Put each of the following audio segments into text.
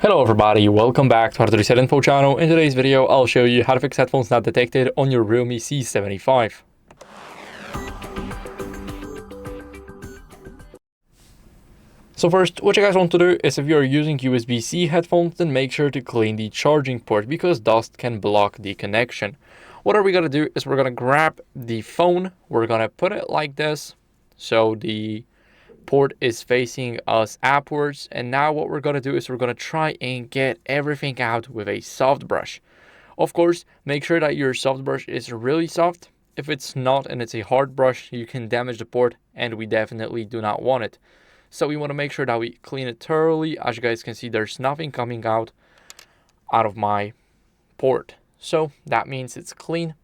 Hello everybody, welcome back to HardReset.Info channel. In today's video, I'll show you how to fix headphones not detected on your REALME C75. So first, what you guys want to do is if you're using USB-C headphones, then make sure to clean the charging port because dust can block the connection. What are we going to do is we're going to grab the phone, we're going to put it like this, so the port is facing us upwards, and now what we're going to do is we're going to try and get everything out with a soft brush. Of course, make sure that your soft brush is really soft. If it's not and it's a hard brush, you can damage the port, and we definitely do not want it. So we want to make sure that we clean it thoroughly. As you guys can see, there's nothing coming out of my port, so that means it's clean.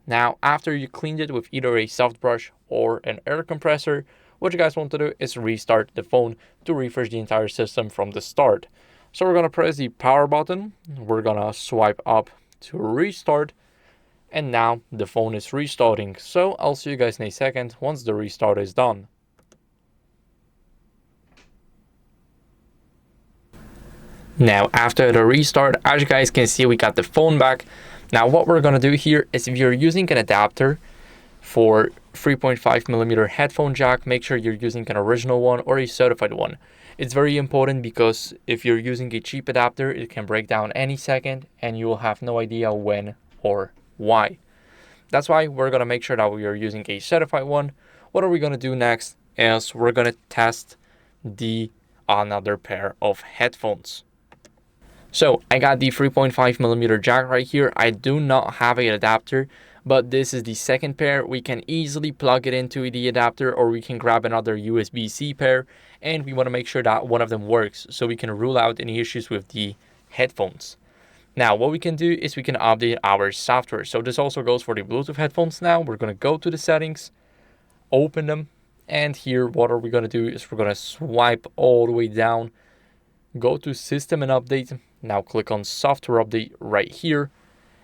Now after you cleaned it with either a soft brush or an air compressor, what you guys want to do is restart the phone to refresh the entire system from the start. So we're going to press the power button, we're going to swipe up to restart, and now the phone is restarting. So I'll see you guys in a second once the restart is done. Now after the restart, as you guys can see, we got the phone back. Now what we're going to do here is if you're using an adapter for 3.5mm headphone jack, make sure you're using an original one or a certified one. It's very important because if you're using a cheap adapter, it can break down any second and you will have no idea when or why. That's why we're going to make sure that we are using a certified one. What are we going to do next is we're going to test another pair of headphones. So I got the 3.5mm jack right here. I do not have an adapter, but this is the second pair. We can easily plug it into the adapter, or we can grab another USB-C pair, and we want to make sure that one of them works so we can rule out any issues with the headphones. Now what we can do is we can update our software. So this also goes for the Bluetooth headphones. Now we're going to go to the settings, open them, and here what are we going to do is we're going to swipe all the way down, go to System and Update. Now click on Software Update right here.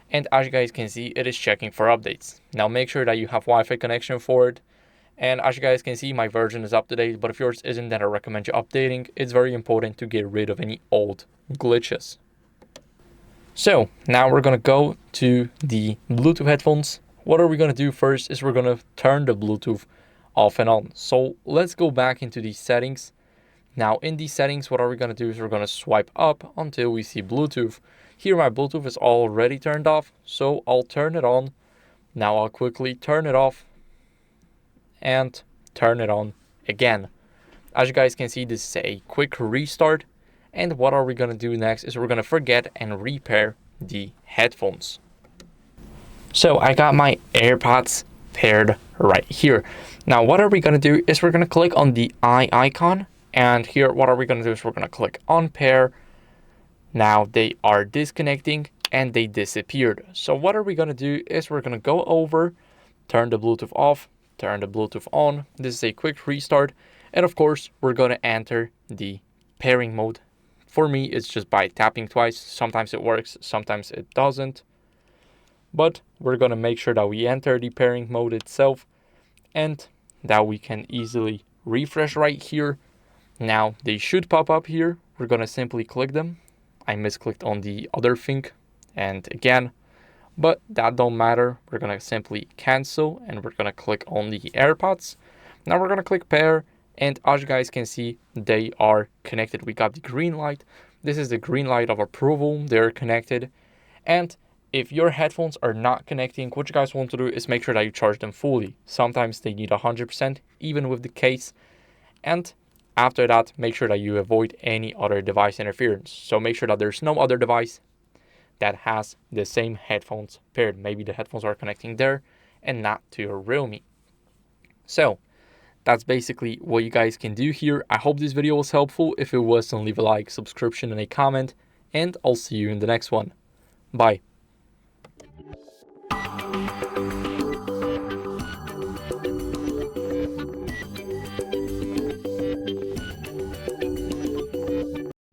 And as you guys can see, it is checking for updates. Now make sure that you have Wi-Fi connection for it. And as you guys can see, my version is up to date, but if yours isn't, then I recommend you updating. It's very important to get rid of any old glitches. So now we're gonna go to the Bluetooth headphones. What are we gonna do first is we're gonna turn the Bluetooth off and on. So let's go back into the settings. Now in these settings, what are we going to do is we're going to swipe up until we see Bluetooth. Here my Bluetooth is already turned off, so I'll turn it on. Now I'll quickly turn it off and turn it on again. As you guys can see, this is a quick restart. And what are we going to do next is we're going to forget and repair the headphones. So I got my AirPods paired right here. Now what are we going to do is we're going to click on the eye icon. And here, what are we going to do is we're going to click on pair. Now they are disconnecting and they disappeared. So what are we going to do is we're going to go over, turn the Bluetooth off, turn the Bluetooth on. This is a quick restart. And of course, we're going to enter the pairing mode. For me, it's just by tapping twice. Sometimes it works, sometimes it doesn't. But we're going to make sure that we enter the pairing mode itself and that we can easily refresh right here. Now they should pop up here. We're going to simply click them. I misclicked on the other thing and again, but that don't matter. We're going to simply cancel and we're going to click on the AirPods. Now we're going to click pair, and as you guys can see, they are connected. We got the green light. This is the green light of approval. They're connected. And if your headphones are not connecting, what you guys want to do is make sure that you charge them fully. Sometimes they need 100% even with the case. And after that, make sure that you avoid any other device interference. So make sure that there's no other device that has the same headphones paired. Maybe the headphones are connecting there and not to your REALME. So that's basically what you guys can do here. I hope this video was helpful. If it was, then leave a like, subscription, and a comment, and I'll see you in the next one. Bye.